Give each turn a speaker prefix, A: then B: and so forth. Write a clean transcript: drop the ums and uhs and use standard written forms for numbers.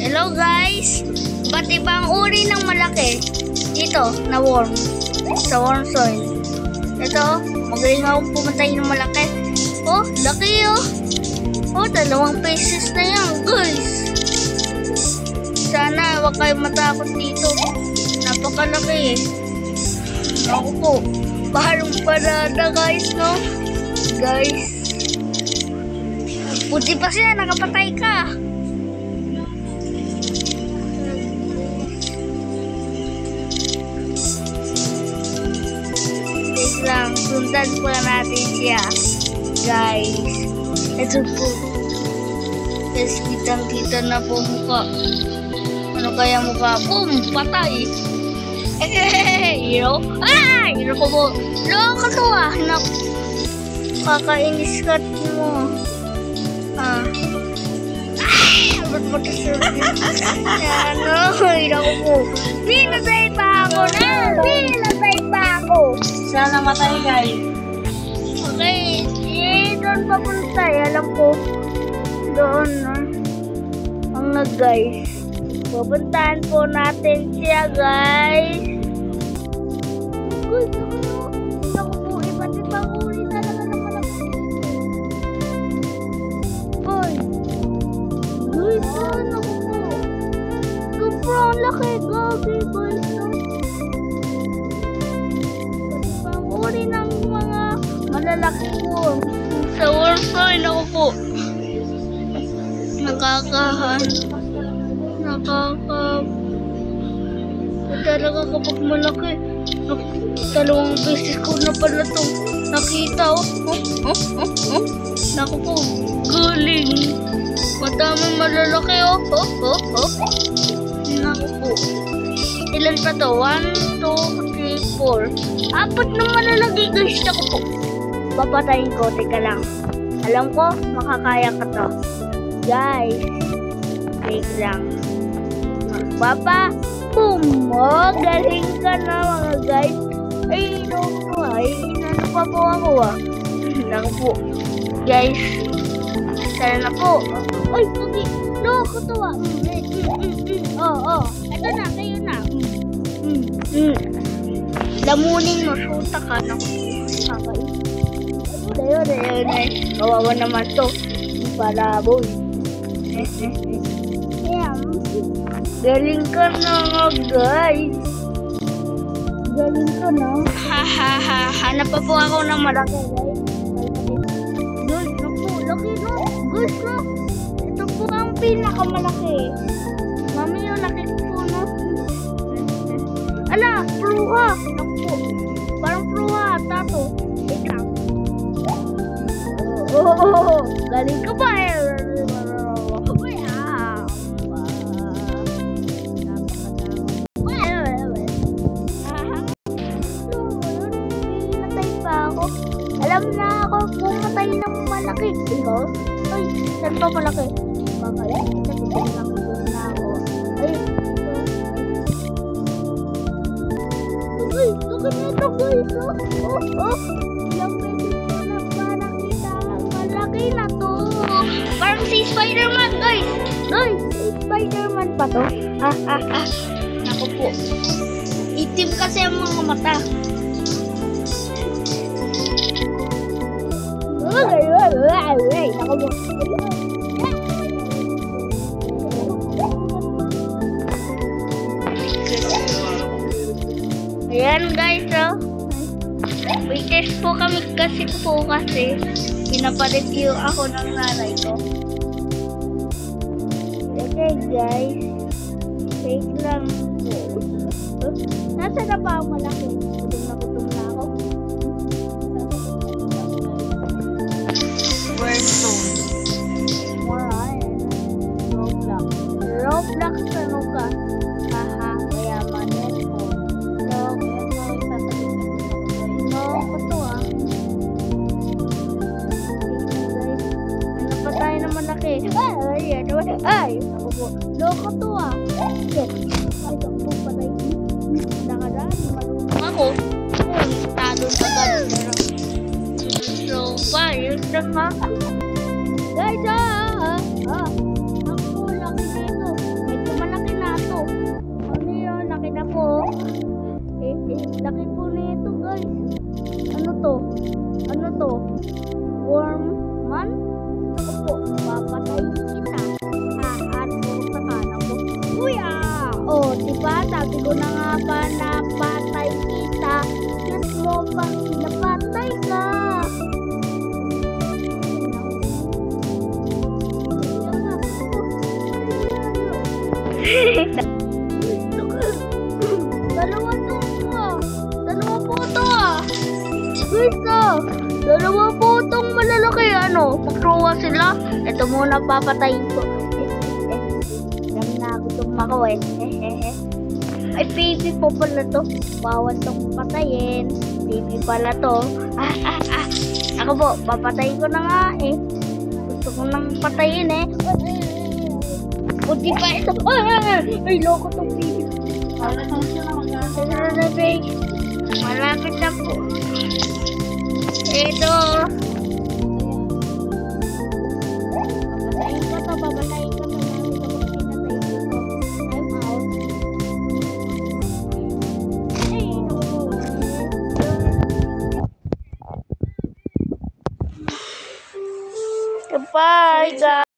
A: Hello guys! Ba't ibang uri ng malaki? Dito, na worm. Sa worm soil. Ito, magaling akong pumatay ng malaki. Oh, laki oh! Oh, 2 pieces na yan guys! Sana huwag kayong matakot dito. Napakalaki eh. Ako po, parang parada guys, no? Guys. Buti pa siya, nakapatay ka. Wait lang, sundan po natin siya. Guys. Ito po. Guys, kitang-kita na po mukha. Ano kaya mukha? Boom! Patay! Hero? Ay! Hero ko po. Loko to ah! Kakainis ka mo. Ba't matasunod? Ano? Hero ko po. Pinatay pa ako na! Pinatay pa ako!
B: Sana namatay guys.
A: Okay. Doon papunta. Alam ko. Doon. Ang guys. Pupuntahan po natin siya guys. Guys, ako po. Iba't ibang uri talaga naman ako. Guys. Guys, ano ko po. Sobrang laki. Gabi guys. Iba't ibang uri ng mga malalaki worm. Sa worm soil ako po. Talaga kapag malaki. 2 beses ko na pala ito nakita oh. Naku po, galing. Madaming malalaki oh. Naku po. Ilan pa to? 1, 2, 3, 4. 4 na malalaki guys. Naku po. Papatayin ko, teka lang. Alam ko, makakaya ka to. Guys. Wait lang. Papa, boom! Oh, galing ka na mga guys. Ay, inano pa po ako ah. Naku po. Guys, sana na po. Ay, okay. Loko to ah. Ito na, kayo na. Lamunin mo, shoota ka. Naku po. Ayun. Kawawa naman to. Palaboy. Galing ka na nga guys. Galing ka na. Hanap pa po ako ng malaki guys. Guys, naku, laki no. Guys no. Ito po ang pinakamalaki. Mami yung laki po no. Ala, pruha. Naku po. Parang pruha, tato. Ika. Oh, galing ka ba eh. Alam na ako pumatay ng malaki. Ikaw? Ay, saan pa malaki? Bakit? Ito na ako. Ay, look at ito guys. Ilang beses ko na pa nakita ang malaki na to. Parang si Spider-Man guys. Ay, si Spider-Man pa to. Naku po. Itim kasi ang mga mata. Ayan guys oh. May test po kami kasi pinapareview ako ng nanay ko. Okay guys, wait lang po. Nasa na ba ang malaki? Gutom na ako. Roblox ano ka? Mayaman yan po. So, kaya ko sasabihin ko. No, ito ah. Ano pa tayo na malaki? Ay! Ako po. Loko to ah. Ay, ako po patay. Nakadaan, marunong ako. Tado sa gano'n. So, yun lang ha. Guys, ako laki dito. May Sinabi ko na nga ba na patay kita? Yes mo pang napatay ka. Dalawa to ah. Dalawa po to ah. Guys ah. Dalawa po tong malalaki ano. Pagruwa sila. Ito muna papatayin ko. Alam na gutom ako eh. Ay baby po pala to. Bawal tong patayin. Baby pala to. Ako po, papatayin ko na nga eh. Gusto ko nang patayin eh. Buti pa ito. Ay, loko tong baby. Malapit na po. Ito. Papatayin ko to, papatayin ko to. I'm out. Ay, naku. Goodbye, guys.